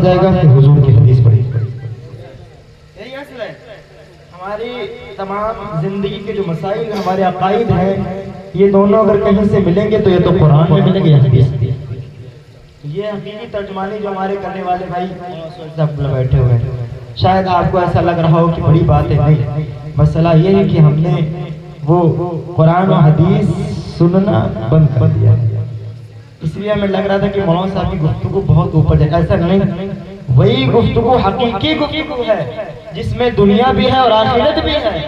جائے گا کہ حضور کی حدیث پڑھی۔ یہی اصل ہے ہماری تمام زندگی کے جو مسائل ہمارے عقائد ہیں، یہ دونوں اگر کہیں سے ملیں گے تو یہ تو قرآن میں ملیں گے یا حدیث میں۔ یہ حقیقی ترجمانی جو ہمارے کرنے والے بھائی سب بیٹھے ہوئے ہیں، شاید آپ کو ایسا لگ رہا ہو کہ بڑی بات ہے، نہیں، مسئلہ یہ ہے کہ ہم نے وہ قرآن و حدیث سننا بند کر دیا ہے۔ اس لیے ہمیں لگ رہا تھا کہ مولانا صاحب کی گفتگو بہت اوپر ہے، ایسا نہیں، وہی گفتگو حقیقی گفتگو ہے جس میں دنیا بھی ہے اور آخرت بھی ہے،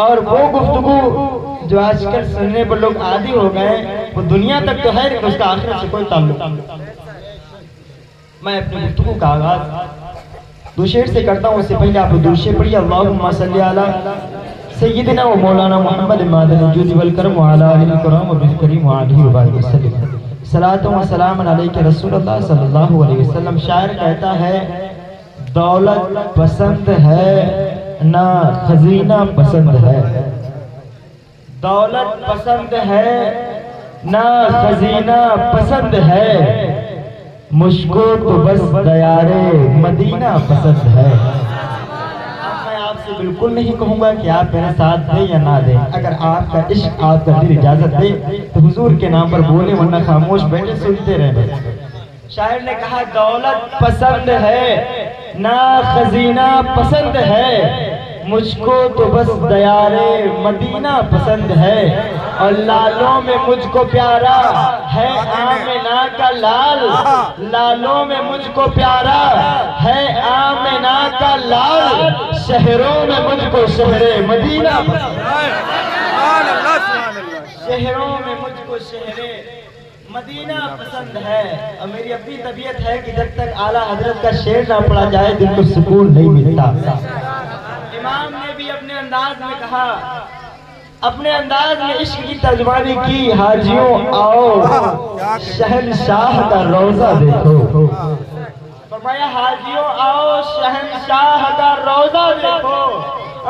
اور وہ گفتگو جو آج کل سننے پر لوگ عادی ہو گئے وہ دنیا تک تو ہے لیکن اس کا آخرت سے کوئی تعلق نہیں۔ میں اپنی گفتگو کا آغاز دو شعر سے کرتا ہوں، اس سے پہلے آپ درود شریف پڑھیے، اللہم صلی علی سیدنا و مولانا محمد معدن الجود والکرم وعلی آلہ الکرام والکریم وعلیہ وآلہ وسلم، صلاۃ و سلام علیک رسول اللہ صلی اللہ علیہ وسلم۔ شاعر کہتا ہے دولت پسند ہے نہ خزینہ پسند ہے، دولت پسند ہے نہ خزینہ پسند ہے، مجھ کو تو بس دیار مدینہ پسند ہے۔ میں آپ سے بالکل نہیں کہوں گا کہ آپ میرے ساتھ دیں یا نہ دیں، اگر آپ کا عشق آپ کا دل اجازت دے تو حضور کے نام پر بولیں، ورنہ خاموش بیٹھے سنتے رہے۔ شاعر نے کہا دولت پسند ہے نہ خزینہ پسند ہے، مجھ کو تو بس دیار مدینہ پسند ہے، اور لالوں میں مجھ کو پیارا ہے آمنہ کا لال، لالوں میں مجھ کو پیارا ہے آمنہ کا لال، شہروں میں مجھ کو شہر مدینہ پسند ہے، شہروں میں مجھ کو شہر مدینہ پسند ہے۔ اور میری اپنی طبیعت ہے کہ جب تک اعلیٰ حضرت کا شعر نہ پڑھا جائے دل کو سکون نہیں ملتا۔ امام نے بھی اپنے انداز میں کہا، اپنے انداز میں عشق کی ترجمانی کی، حاجیوں آؤ شہنشاہ کا روضہ دیکھو، فرمایا حاجیوں آؤ شہنشاہ کا روضہ دیکھو،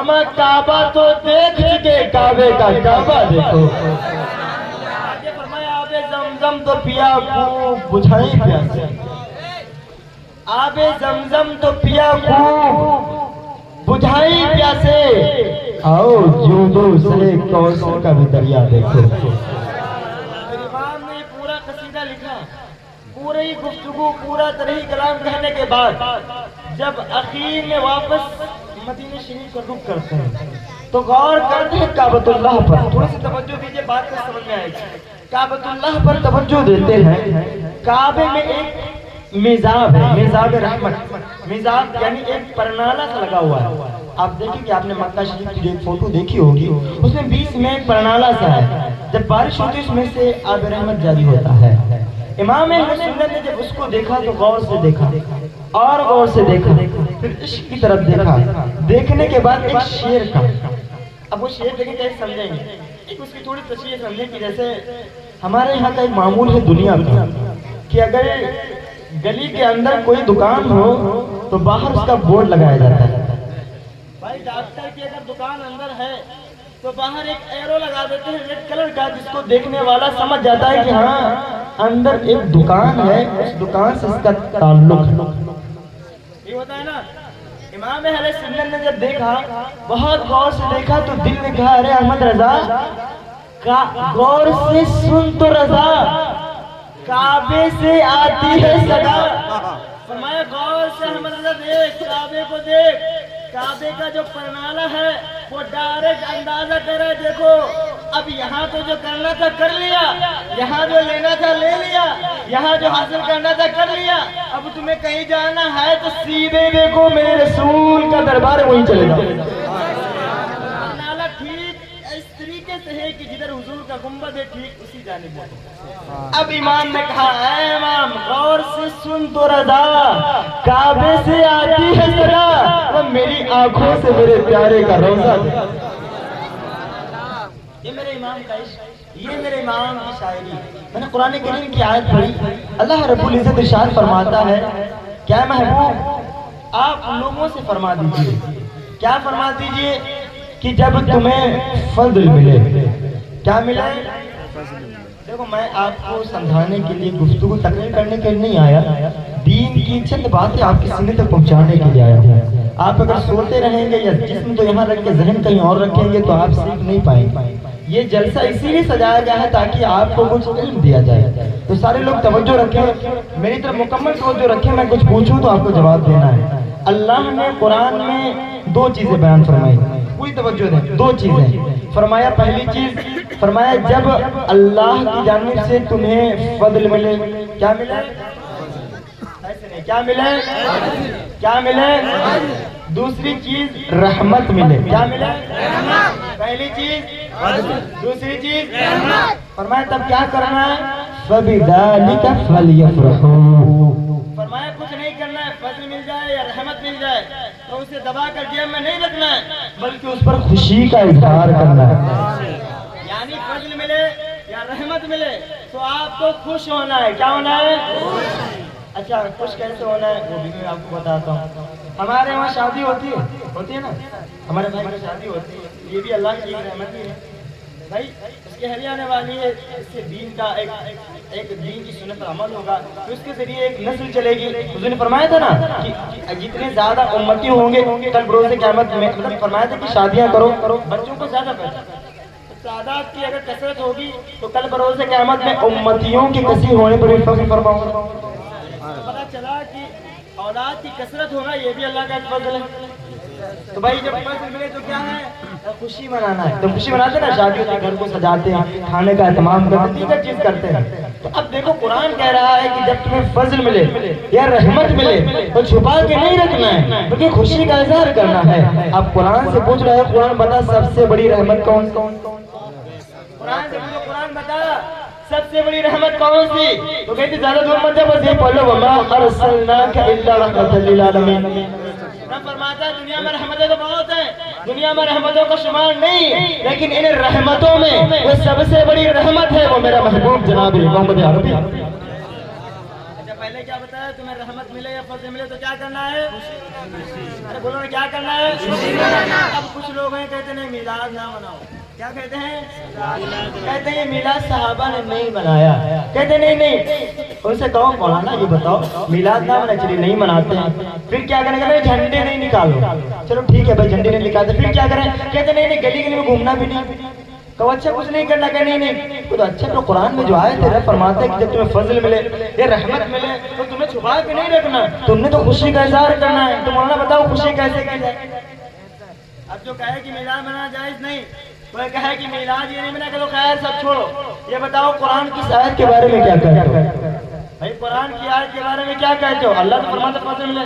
اما کعبہ تو دیکھ چکے کعبے کا کعبہ دیکھو، فرمایا آب زمزم تو پیا خوب بجھائی پیاسے، آب زمزم تو پیا خوب بجھائی پیاسے، آؤ جودو سرے کوثر کا بھی دریا دیکھو۔ امام نے پورا قصیدہ لکھا، پوری گفتگو پورا طرح کلام کہنے کے بعد جب اخیر میں واپس مدینہ شریف کا رخ کرتے ہیں تو غور کرتے ہیں کعبۃ اللہ پر، تھوڑا سا توجہ دیجئے، بات میں سمجھ میں آئے گی۔ کعبۃ اللہ پر توجہ دیتے ہیں، کعبے میں ایک میزاب ہے، میزاب رحمت، میزاب یعنی ایک پرنالہ سا لگا ہوا ہے۔ آپ دیکھیں کہ آپ نے مکہ شریف کی جو ایک فوٹو دیکھی ہوگی، اس میں بیچ میں ایک پرنالہ سا ہے، جب بارش ہوتی ہے اس میں سے آب رحمت جاری ہوتا ہے۔ امام اہل سنت نے جب اس کو دیکھا تو غور سے دیکھا اور غور سے دیکھا، پھر عشق کی طرف دیکھا، دیکھنے کے بعد ایک شعر کا، اب وہ شعر دیکھیں کیسے سمجھیں گے، ایک اس کی تھوڑی تشریح سمجھیں کہ جیسے ہمارے یہاں کا ایک معمول ہے دنیا کا کہ اگر گلی کے اندر کوئی دکان ہو تو باہر اس کا بورڈ لگایا جاتا ہے، بھائی ڈاکٹر کی اگر دکان اندر ہے تو باہر ایک ایرو لگا دیتے ہیں ریڈ کلر کا، جس کو دیکھنے والا سمجھ جاتا ہے کہ ہاں اندر ایک دکان ہے، اس دکان سے اس کا تعلق ہے۔ یہ ہوتا ہے نا۔ امام اہل سنت نے جب دیکھا، بہت غور سے دیکھا تو دل نے کہا ارے احمد رضا غور سے سن تو رضا، کعبے سے آتی ہے صدا، فرمایا غور سے احمد رضا دیکھ، کعبے کو دیکھ، کعبے کا جو پرنالہ ہے وہ ڈائریکٹ اندازہ کر رہے، دیکھو اب یہاں تو جو کرنا تھا کر لیا، یہاں جو لینا تھا لے لیا، یہاں جو حاصل کرنا تھا کر لیا، اب تمہیں کہیں جانا ہے تو سیدھے دیکھو میرے رسول کا دربار ہے وہیں چلے جاؤ۔ پرنالہ ٹھیک اس طریقے سے ہے کہ جدھر حضور کا گنبد ہے ٹھیک اسی جانب ہے۔ اب امام نے کہا اے امام غور سے سن تو رضا، کعبے سے آتی ہے صدا، اب میری آنکھوں سے میرے پیارے کا روضہ دے۔ یہ میرے امام کا عشق، یہ میرے امام کی شاعری۔ میں نے قرآن کریم کی آیت پڑھی، اللہ رب العزت ارشاد فرماتا ہے کیا محبوب آپ لوگوں سے فرما دیجئے، کیا فرما دیجئے کہ جب تمہیں فضل ملے، کیا ملے؟ دیکھو میں آپ کو سمجھانے کے لیے گفتگو تقریر کرنے کے لیے نہیں آیا، دین کی چند باتیں آپ کے سینے تک پہنچانے کے لیے آیا ہوں۔ آپ اگر سوتے رہیں گے یا جسم تو یہاں رکھ کے ذہن کہیں اور رکھیں گے تو آپ سیکھ نہیں پائیں گے۔ یہ جلسہ اسی لیے سجایا گیا ہے تاکہ آپ کو کچھ علم دیا جائے۔ تو سارے لوگ توجہ رکھیں، میری طرف مکمل توجہ رکھیں، میں کچھ پوچھوں تو آپ کو جواب دینا ہے۔ اللہ نے قرآن میں دو چیزیں بیان فرمائی، پوری توجہ دیں، دو چیزیں فرمایا۔ پہلی چیز فرمایا جب اللہ کی جانب سے تمہیں فضل ملے، کیا ملے؟ کیا ملے؟ کیا ملے؟ دوسری چیز رحمت ملے، کیا ملے؟ پہلی چیز، دوسری چیز فرمایا تب کیا کرنا ہے؟ فَبِذَلِكَ فَلْيَفْرَحُوا، فرمایا کچھ نہیں کرنا ہے، فضل مل جائے یا رحمت مل جائے تو اسے دبا کر جیب میں نہیں رکھنا ہے، بلکہ اس پر خوشی کا اظہار کرنا ہے۔ یعنی فضل ملے یا رحمت ملے تو آپ کو خوش ہونا ہے، کیا ہونا ہے؟ اچھا خوش کیسے ہونا ہے وہ بھی میں آپ کو بتاتا ہوں۔ ہمارے وہاں شادی ہوتی ہے نا، ہمارے بھائی کی شادی ہوتی ہے، یہ بھی اللہ کی رحمت ہی ہے بھائی، اس کی اہلیہ آنے والی ہے، اس سے دین کا ایک دین کی سنت پر عمل ہوگا، تو اس کے ذریعے ایک نسل چلے گی۔ حضور نے فرمایا تھا نا کہ جتنے زیادہ امتی ہوں گے کل بروز قیامت میں، مطلب فرمایا تھا کہ شادیاں کرو، بچوں کو زیادہ پیدا، تعداد کی اگر کثرت ہوگی تو کل بروز قیامت میں امتیوں کی کثیر ہونے پر بھی فضل فرماؤں گا۔ پتہ چلا کہ اولاد کی کثرت ہونا یہ بھی اللہ کا فضل ہے۔ تو بھائی جب فضل ملے تو کیا ہے؟ خوشی منانا ہے۔ تو خوشی مناتے نا، شادیوں کے گھر کو سجاتے ہیں، کھانے کا اہتمام کرتے ہیں، دیگر چیز کرتے ہیں۔ تو اب دیکھو قرآن کہہ رہا ہے کہ جب تمہیں فضل ملے یا رحمت ملے تو چھپا کے نہیں رکھنا ہے بلکہ خوشی کا اظہار کرنا ہے۔ اب قرآن سے پوچھ رہے ہیں، قرآن بتا سب سے بڑی رحمت کون؟ قرآن سے پوچھو، قرآن بتا سب سے بڑی رحمت کون سی؟ تو کہتے زیادہ دور مت جاؤ، بس یہ پڑھ لو، وَمَا أَرْسَلْنَاكَ إِلَّا رَحْمَةً لِّلْعَالَمِينَ۔ رب فرماتا ہے دنیا میں رحمتیں تو بہت ہیں، دنیا میں رحمتوں کا شمار نہیں، لیکن ان رحمتوں میں وہ سب سے بڑی رحمت ہے وہ میرا محبوب جناب محمد عربی۔ اچھا پہلے کیا بتایا؟ تمہیں رحمت ملے یا فضل ملے تو کیا کرنا ہے؟ ارے بولو نا کیا کرنا ہے؟ اب کچھ لوگ ہیں کہتے نہیں میلاد نہ مناؤ، کیا کہتے ہیں؟ کہتے ہیں میلاد صحابہ نے نہیں منایا، کہتے نہیں ان سے کہو مولانا یہ بتاؤ میلاد نہ منائے، چلیے نہیں مناتے ہیں، پھر کیا کریں گے؟ جھنڈے نہیں نکالو، چلو ٹھیک ہے بھائی جھنڈے نہیں نکالتے، پھر کیا کریں؟ کہتے نہیں گلی گلی میں گھومنا بھی نہیں، کہو اچھا کچھ نہیں کرنا، کہ نہیں تو اچھا تو قرآن میں جو آئے تھے فرماتے ہیں کہ جب تمہیں فضل ملے یا رحمت ملے تو تمہیں چھپا کے نہیں رکھنا، تم نے تو خوشی کا اظہار کرنا ہے۔ تو مولانا بتاؤ خوشی کیسے کی جائے؟ اب جو کہے کہ میلاد منانا جائز نہیں، وہ کہے کہ میلاد یہ نہیں منا کہ تو خیر سب چھوڑو، یہ بتاؤ قرآن کی آیت کے بارے میں کیا کہتے ہو؟ بھائی قرآن کی آیت کے بارے میں کیا کہتے ہو؟ اللہ تو فرماتا ہے فضل ملے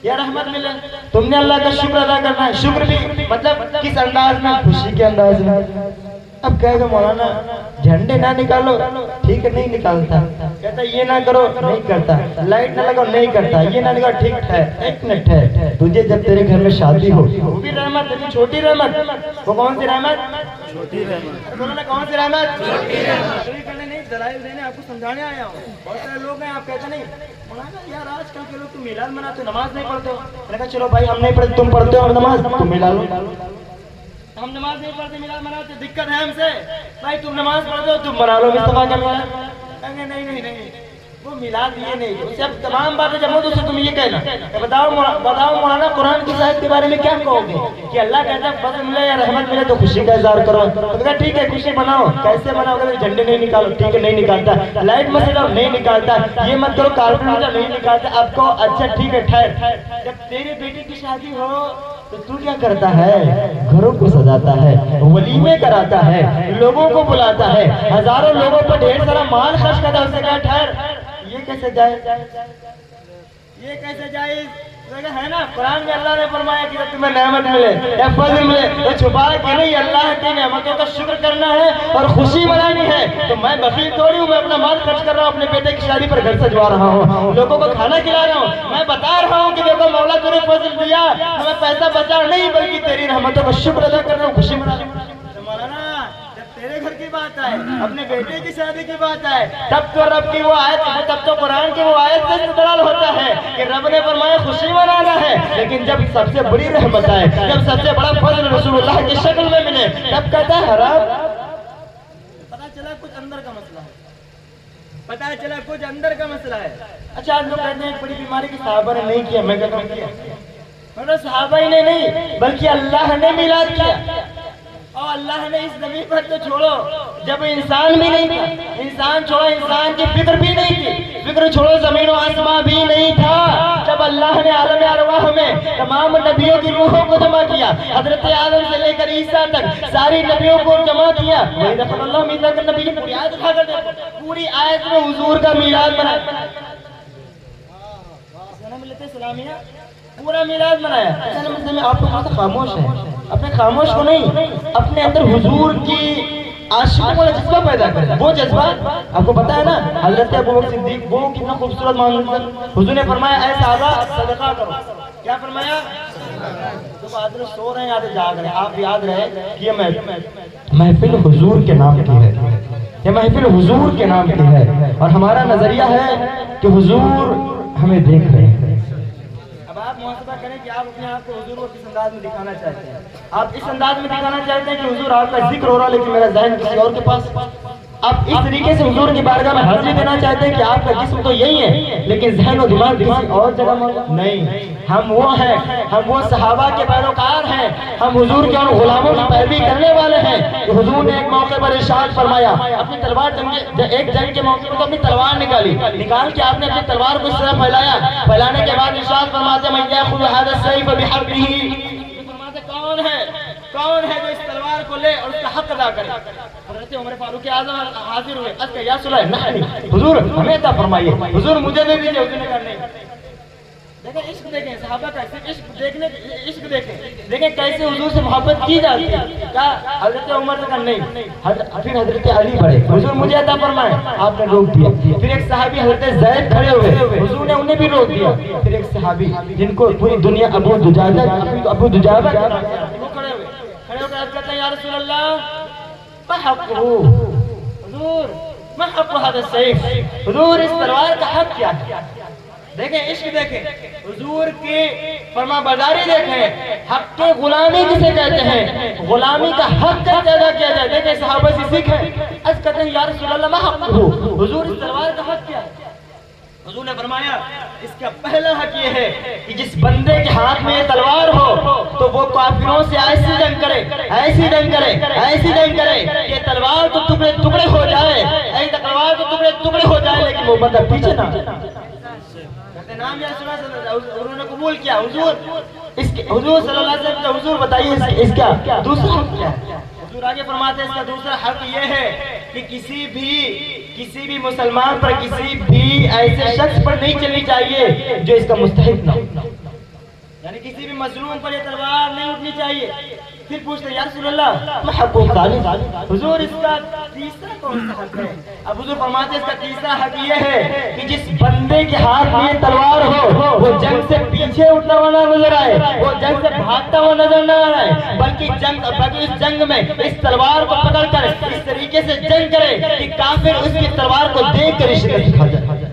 یا رحمت ملے، تم نے اللہ کا شکر ادا کرنا ہے۔ شکر بھی مطلب کس انداز میں؟ خوشی کے انداز میں۔ اب کہے گا مولانا جھنڈے نہ نکالو، ٹھیک ہے نہیں نکالتا، کہتا یہ نہ کرو نہیں کرتا، لائٹ نہ لگاؤ نہیں کرتا، یہ نہ لگاؤ ٹھیک ہے۔ ایک منٹ ہے، تجھے جب تیرے گھر میں شادی ہو وہ بھی رحمت ہے، چھوٹی رحمت، وہ کون سی رحمت؟ چھوٹی رحمت۔ مولانا کون سی رحمت؟ چھوٹی رحمت۔ کرنے نہیں دلائل دینے آپ کو سمجھانے آیا ہوں۔ بہت سارے لوگ ہیں آپ کہتے نہیں مولانا یار آج کل کے لوگ تم میلاد مناتے ہو نماز نہیں پڑھتے ہو، میں نے کہا چلو بھائی ہم نہیں پڑھتے، تم پڑھتے ہو نماز، تم میلاد ہم نماز نہیں پڑھتے میلاد مناتے، دقت ہے ہم سے، بھائی تم نماز پڑھتے ہو تم بنا لو مصطفیٰ کا میلاد، کہیں نہیں وہ میلاد یہ نہیں، اس سے اب تمام باتیں جب ہو تو اسے تم یہ کہنا بتاؤ مولانا قرآن کی آیت کے بارے میں کیا کہو گے کہ اللہ کہتا ہے فضل ملے یا رحمت ملے تو خوشی کا اظہار کرو، تو کہا ٹھیک ہے خوشی مناؤ، کیسے مناؤ؟ کہ جھنڈے نہیں نکالو، ٹھیک ہے نہیں نکالتا، لائٹ مت جلاؤ نہیں نکالتا، یہ مت کرو کارپٹ مت نہیں نکالتا۔ اب کو اچھا ٹھیک ہے ٹھہر، جب تیری بیٹی کی شادی ہو تو تو کیا کرتا ہے؟ گھروں کو سجاتا ہے، ولیمے کراتا ہے، لوگوں کو بلاتا ہے، ہزاروں لوگوں پر ڈھیر سارا مال خرچ کرتا ہے، اسے کہا ٹھہر یہ کیسے جائز؟ یہ کیسے جائز ہے نا؟ قرآن میں اللہ نے فرمایا کہ جب تمہیں نعمت ملے یا فضل ملے تو چھپا کے نہیں، اللہ کی نعمتوں کا شکر کرنا ہے اور خوشی منانی ہے۔ تو میں بخیل تھوڑی ہوں، میں اپنا مال خرچ کر رہا ہوں، اپنے بیٹے کی شادی پر گھر سجوا رہا ہوں، لوگوں کو کھانا کھلا رہا ہوں، میں بتا رہا ہوں کہ دیکھو مولا تجھے فضل دیا، ہمیں پیسہ بچا نہیں بلکہ تیری رحمتوں کا شکر ادا کر رہا ہوں، خوشی منا رہا ہوں۔ مولانا جب تیرے گھر کی بات آئے، اپنے بیٹے کی شادی کی بات آئے، تب تو رب کی وہ آیت، تب تو قرآن کی وہ آیت سے استدلال ہوتا ہے کہ رب نے فرمایا خوشی منانا ہے، لیکن جب سب سے بڑی رحمت آئے، جب سب سے بڑا فضل رسول اللہ کی شکل میں ملے، تب کہتا ہے حرام۔ پتہ چلا کچھ اندر کا مسئلہ ہے، پتہ چلا کچھ اندر کا مسئلہ ہے. اچھا لوگ کہتے ہیں بڑی بیماری کی صحابہ نے نہیں کیا. میں کہتا ہوں کیا. مطلب صحابہ ہی نے نہیں بلکہ اللہ نے میلاد کیا. اور اللہ نے اس زمین پر تو چھوڑو جب انسان بھی نہیں تھا, انسان چھوڑو انسان کی فکر بھی نہیں تھی, فکر چھوڑو زمین و آسمان بھی نہیں تھا, جب اللہ نے عالم ارواح میں تمام نبیوں کی روحوں کو جمع کیا, حضرت آدم سے لے کر عیسیٰ تک ساری نبیوں کو جمع کیا. وہی رسول اللہ میلاد کا نبی پوری آیت اٹھا کر دے, پوری آیت میں حضور کا میلاد منایا. سلامیہ پورا میلاد منایا. اچھا مطلب میں آپ کو تھوڑا سا خاموش ہے, اپنے خاموش کو نہیں, اپنے اندر حضور کی عاشقوں والا جذبہ پیدا کریں. وہ جذبہ آپ کو پتا ہے نا, حضرت ابوبکر صدیق وہ کتنا خوبصورت منظر. حضور نے فرمایا اے صحابہ صدقہ کرو. کیا فرمایا؟ تو آدھے سو رہے ہیں آدھے جاگ رہے ہیں. آپ یاد رہے کہ یہ محفل حضور کے نام کی ہے, یہ محفل حضور کے نام کی ہے, اور ہمارا نظریہ ہے کہ حضور ہمیں دیکھ رہے ہیں. آپ محاسبہ کریں کہ آپ اپنے آپ کو حضور کو کس انداز میں دکھانا چاہتے ہیں. آپ اس انداز میں دکھانا چاہتے ہیں کہ حضور آپ کا ذکر ہو رہا ہے لیکن میرا ذہن کسی اور کے پاس. آپ اس طریقے سے حضور کی بارگاہ میں حاضری دینا چاہتے ہیں کہ آپ کا جسم تو یہی ہے لیکن ذہن و دماغ کسی اور جگہ نہیں. ہم وہ ہیں, ہم وہ صحابہ کے پیروکار ہیں, ہم حضور کے ان غلاموں کی پیروی کرنے والے ہیں. حضور نے ایک موقع پر ارشاد فرمایا, اپنی تلوار ایک جنگ کے موقع پر تو اپنی تلوار نکال کے آپ نے اپنی تلوار کو اس طرح پھیلایا. پھیلانے کے بعد ارشاد فرماتے ہیں من یاخذ هذا السیف بحقه. کون ہے جو اس تلوار کو لے اور اس کا حق ادا کرے. حضرت عمر فاروق اعظم حاضر ہوئے. اس کا یا سلیم حضور ہمیں عطا فرمائیے, حضور مجھے دے دیجیے. حضور نے کہا نہیں. دیکھیں عشق دیکھیں صحابہ کا, عشق دیکھنے عشق دیکھیں کیسے حضور سے محبت کی جاتی ہے. کیا حضرت عمر نے کہا نہیں. پھر حضرت علی بڑھے, حضور مجھے عطا فرمائے. آپ نے روک دیا. پھر ایک صحابی حضرت زید کھڑے ہوئے, حضور نے انہیں بھی روک دیا. پھر ایک صحابی جن کو پوری دنیا ابو دجاجہ وہ کھڑے ہوئے عرض کرتے ہیں یا رسول اللہ ما حقہ, حضور ما حق هذا السیف, حضور اس تلوار کا حق کیا ہے. دیکھیں عشق دیکھیں, حضور کی فرما برداری دیکھیں, حق کے غلامی کسے کہتے ہیں, غلامی کا حق کیسے ادا کیا جائے. دیکھیں صحابہ سے سیکھیں. عرض کرتے ہیں یا رسول اللہ ما حقہ, حضور اس تلوار کا حق کیا ہے. حضور نے فرمایا اس کا پہلا حق یہ ہے کہ جس بندے کے ہاتھ میں یہ تلوار ہو تو وہ کافروں سے ایسی جنگ کرے, ایسی جنگ کرے, ایسی جنگ کرے کہ تلوار تو ٹکڑے ٹکڑے ہو جائے, ایسی تلوار تو ٹکڑے ٹکڑے ہو جائے لیکن وہ بندہ پیچھے نہ. نام یا سنا انہوں نے قبول کیا. حضور صلی اللہ علیہ وسلم کا حضور بتائیے اس کا دوسرا حق کیا ہے. حضور آگے فرماتے ہیں اس کا دوسرا حق یہ ہے کہ کسی بھی مسلمان پر, کسی بھی ایسے شخص پر نہیں چلنی چاہیے جو اس کا مستحق نہ ہو. یعنی کسی بھی مظلوم پر یہ تلوار نہیں اٹھنی چاہیے. پھر پوچھتے ہیں یا رسول اللہ ما حق الثالث, حضور اس کا تیسرا کون سا حق ہے. اب حضور فرماتے ہیں اس کا تیسرا حق یہ ہے کہ جس بندے کے ہاتھ میں یہ تلوار ہو وہ جنگ سے پیچھے اٹھتا ہوا نہ نظر آئے, وہ جنگ سے بھاگتا ہوا نظر نہ آئے, بلکہ اس جنگ میں اس تلوار کو پکڑ کر اس طریقے سے جنگ کرے کہ کافر اس کی تلوار کو دیکھ کر شکست کھا جائے.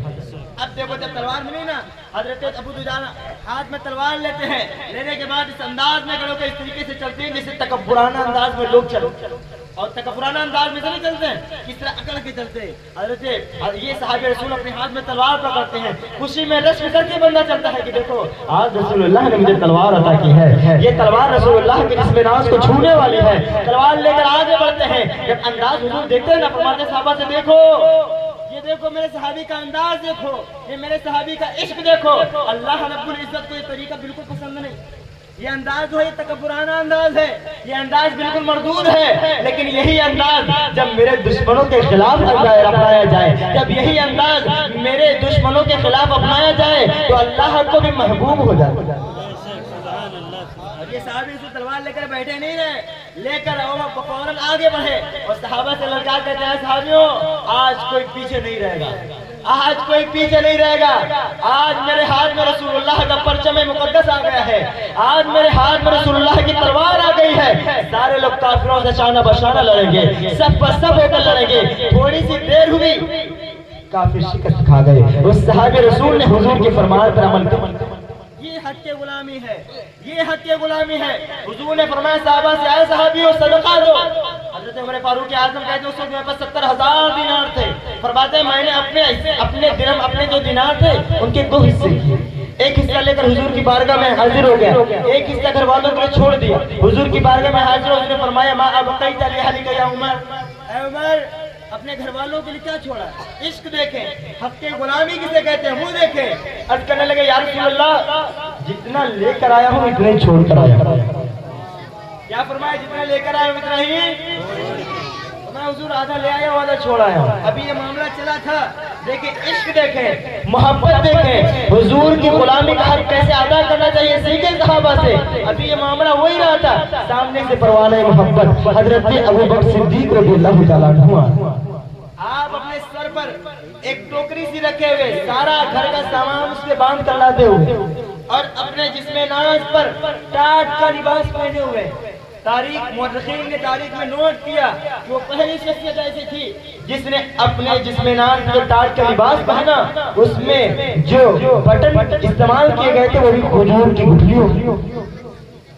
اب دیکھو جب تلوار ملی نا, حضرت ابو دجانہ ہاتھ میں تلوار لیتے ہیں, لینے کے بعد اس انداز میں کھڑے ہو کے اس طریقے سے چلتے ہیں جیسے تکبرانہ انداز میں لوگ چلتے, اور تکبرانہ انداز میں سے نہیں چلتے ہیں, کس طرح اکڑ کے چلتے ہیں. حضرت یہ صحابہ رسول اپنے ہاتھ میں تلوار پکڑتے ہیں, خوشی میں رشک کر کے بندہ چلتا ہے کہ دیکھو آج رسول اللہ نے مجھے تلوار عطا کی ہے, یہ تلوار رسول اللہ کے جسم ناز کو چھونے والی ہے. تلوار لے کر آگے بڑھتے ہیں. جب انداز حضور دیکھتے ہیں نا, فرماتے ہیں صحابہ سے دیکھو یہ دیکھو میرے صحابی کا انداز دیکھو, یہ میرے صحابی کا عشق دیکھو. اللہ رب العزت کو یہ طریقہ بالکل پسند نہیں. یہ انداز جو ہے یہ تکبرانہ انداز ہے, یہ انداز بالکل مردود ہے. لیکن یہی انداز جب میرے دشمنوں کے خلاف اپنایا جائے, جب یہی انداز میرے دشمنوں کے خلاف اپنایا جائے تو اللہ کو بھی محبوب ہو جائے. یہ صحابی سے تلوار لے کر بیٹھے نہیں رہے, لے کر فوراً آگے بڑھے اور صحابہ سے للکار کہتے ہیں صحابیوں آج کوئی پیچھے نہیں رہے گا, آج کوئی پیچھے نہیں رہے گا. آج میرے ہاتھ میں رسول اللہ کا پرچم مقدس آ گیا ہے, آج میرے ہاتھ میں رسول اللہ کی تلوار آ گئی ہے. سارے لوگ کافروں سے شانہ بشانہ لڑیں گے, سب پر سب ہو کر لڑیں گے. تھوڑی سی دیر ہوئی کافر شکست کھا گئے. اس صحابہ رسول نے حضور کے فرمان پر عمل کیا. یہ حق کے غلامی ہے, یہ حق کے غلامی ہے. حضور نے فرمایا صحابہ سے اے صحابیوں صدقہ دو. حضرت عمر فاروق اعظم کہتے ہیں اس وقت میرے پاس 70,000 دینار تھے. فرماتے ہیں میں نے اپنے درہم اپنے جو دینار تھے ان کے 2 حصے کیے. ایک حصہ لے کر حضور کی بارگاہ میں حاضر ہو گیا, ایک حصہ گھر والوں کے لیے چھوڑ دیا. حضور کی بارگاہ میں حاضر ہو, اس نے فرمایا ما ابقیت لأہلک یا عمر, اے عمر اپنے گھر والوں کے لیے کیا چھوڑا؟ عشق دیکھیں, حق غلامی کسے کہتے ہیں وہ دیکھیں. عرض کرنے لگے یا رسول اللہ جتنا لے کر آیا ہوں اتنا ہی چھوڑ کر آیا. کیا فرمایا؟ جتنا لے کر آیا ہوں اتنا ہی. میں حضور آدھا لے آیا ہوں آدھا چھوڑ آیا ہوں. ابھی یہ معاملہ چلا تھا. دیکھیں عشق دیکھیں, محبت دیکھیں, حضور کی غلامی کا حق کیسے ادا کرنا چاہیے سیکھیں صحابہ سے. ابھی یہ معاملہ وہی رہا تھا. سامنے سے پروانہ محبت حضرت ابوبکر صدیق رضی اللہ تعالیٰ عنہ, آپ اپنے سر پر ایک ٹوکری سی رکھے ہوئے, سارا گھر کا سامان اس پہ باندھ کر لاتے ہوئے, اور اپنے جسم ناز پر ٹاٹ کا لباس پہنے ہوئے. مورخین نے تاریخ میں نوٹ کیا کہ وہ پہلی شخصیت ایسی تھی جس نے اپنے جسم ناز جو ٹاٹ کا لباس پہنا, اس میں جو بٹن استعمال کیے گئے تھے وہ بھی کھجور کی گٹھلیوں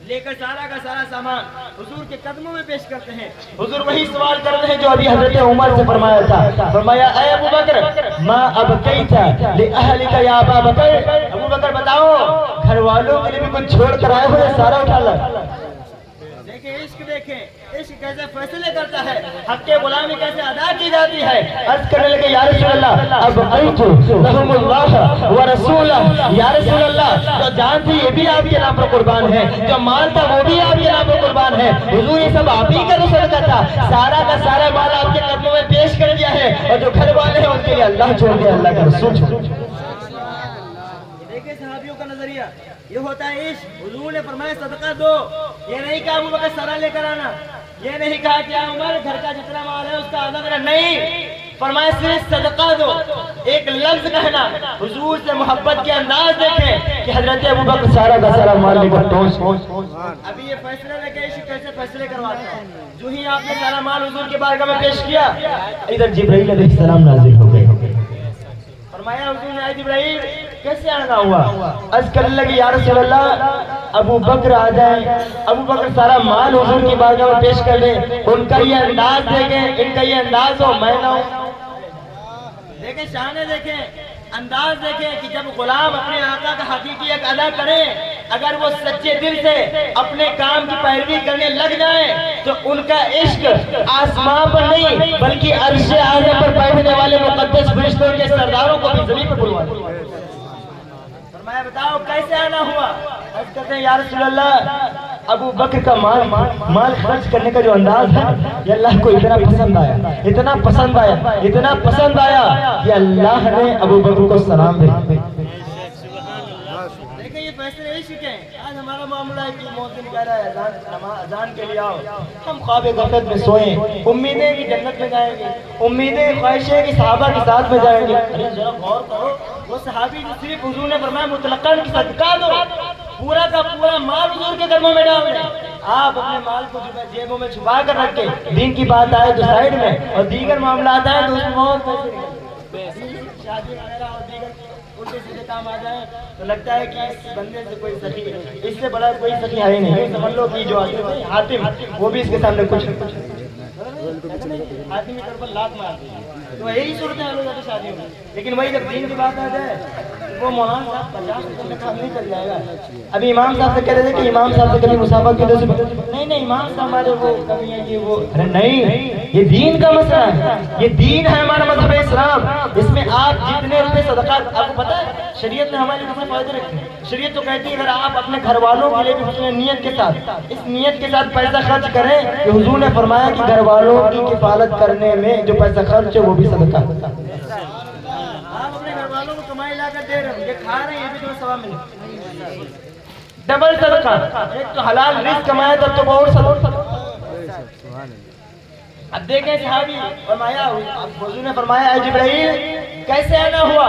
لے کر سارا کا سارا سامان حضور کے قدموں میں پیش کرتے ہیں. حضور وہی سوال کر رہے ہیں جو ابھی حضرت عمر سے فرمایا تھا. فرمایا اے ابو بکر ما ابقیت لأہلک یا ابا بکر, ابو بکر بتاؤ گھر والوں کے لیے بھی کچھ چھوڑ کر آئے ہو یا سارا اٹھا لا. دیکھیں عشق دیکھیں, عشق کیسے فیصلے کرتا ہے, حق غلامی کیسے ادا کی جاتی ہے. عرض کرنے لگے یا رسول اللہ ابقیت لہم اللہ ورسولہ, یا رسول اللہ جو جان تھی یہ بھی آپ کے نام پر قربان ہے, جو مال تھا وہ بھی آپ کے نام پر قربان ہے. حضور یہ سب آپ ہی کا صدقہ تھا, سارا کا سارا مال آپ کے قدموں میں پیش کر دیا ہے, اور جو گھر والے ہیں ان کے لیے اللہ چھوڑ دیا, اللہ کا رسول چھوڑ. دیکھیں صحابیوں کا نظریہ یہ ہوتا ہے عشق. حضور نے فرمایا صدقہ دو, یہ نہیں کہا ابو بکر سارا لے کر آنا, یہ نہیں کہا کہ عمر گھر کا جتنا مال ہے اس کا آدھا میرا, نہیں فرمایا صرف صدقہ دو. ایک لفظ کہنا. حضور سے محبت کے انداز دیکھیں کہ حضرت ابو بکر سارا کا سارا مال لے کر ٹوس. ابھی یہ فیصلہ لے کے عشق کیسے فیصلے کرواتا ہے. جو ہی آپ نے سارا مال حضور کے بارگاہ میں پیش کیا, ادھر جبرائیل علیہ السلام نازل ہو گئے. فرمایا حضور نے, جبرائیل کیسے آنا ہوا؟ عرض کرنے لگی یا رسول اللہ ابو بکر آ جائیں. ابو بکر سارا مال حضور کی بارگاہ میں پیش کر دیں. ان کا یہ انداز دیکھیں, ان کا یہ انداز ہو میں نہ ہوں. دیکھیں شانے دیکھیں, انداز دیکھیں کہ جب غلام اپنے آقا کا حقیقی حق ادا کریں, اگر وہ سچے دل سے اپنے کام کی پیروی کرنے لگ جائیں تو ان کا عشق آسمان پر نہیں بلکہ عرش اعظم پر بیٹھنے والے مقدس فرشتوں کے سرداروں کو بھی زمین پر بلوا دیں. فرمایا بتاؤ کیسے آنا ہوا؟ عرض کرتے ہیں یا رسول اللہ ابو بکر کا مال خرچ کرنے کا جو انداز ہے یہ اللہ کو اتنا پسند آیا, اتنا پسند آیا, اتنا پسند آیا کہ اللہ نے ابو بکر کو سلام بھیجا. دیکھیں یہ فیصلے عشق ہیں. آج ہمارا معاملہ ہے کہ مؤذن کہہ رہا ہے اذان کے لیے آؤ, ہم خواب غفلت میں سوئیں, امیدیں کہ جنت میں جائیں گے, امیدیں خواہشیں کہ صحابہ کے ساتھ میں جائیں گے. ارے ذرا غور کرو, وہ صحابی جو صرف حضور نے فرمایا مطلقاً کہ صدقہ دو, پورا کا پورا مال حضور کے قدموں میں ڈال دیں. آپ اپنے مال کو جیبوں میں چھپا کر رکھ کے دین کی بات آئے تو سائیڈ میں, اور دیگر معاملات آئے تو اس میں بہت پیسے شادی وغیرہ اور دیگر الٹے سیدھے کام آ جائیں تو لگتا ہے کہ اس بندے سے کوئی سخی, اس سے بڑا کوئی سخی ہے نہیں. سمجھ لو کہ جو حاتم وہ بھی اس کے سامنے کچھ حاتم کی طرف لات مارتے ہیں, تو یہی صورت حال ہو جاتی شادیوں میں. لیکن وہی جب دین کی بات آ جائے وہ مولانا صاحب 50 میں کام نہیں کر جائے گا. ابھی امام صاحب سے کہہ رہے تھے کہ امام صاحب سے کبھی مسافہ کی وجہ سے نہیں امام صاحب ہمارے وہ کمی ہے کہ وہ, ارے نہیں, یہ دین کا مسئلہ ہے, یہ دین ہے ہمارا مذہب اسلام. اس میں آپ جتنے روپے صدقات, آپ کو پتا ہے شریعت نے ہمارے کتنے فائدے رکھے ہیں. شریعت تو کہتی ہے اگر آپ اپنے گھر والوں کے لیے بھی حسن نیت کے ساتھ, اس نیت کے ساتھ پیسہ خرچ کریں کہ حضور نے فرمایا کہ گھر والوں کی کفالت کرنے میں جو پیسہ خرچ ہے وہ بھی صدقہ. آپ اپنے گھر والوں کو کمائی لا کر دے رہے ہیں, یہ کھا رہے ہیں, یہ بھی تمہیں ثواب ملے, ڈبل صدقہ. ایک تو حلال رزق کمایا تب تو بہت صدقہ. اب دیکھیں صحابی فرمایا, حضور نے فرمایا اے جبرائیل کیسے آنا ہوا؟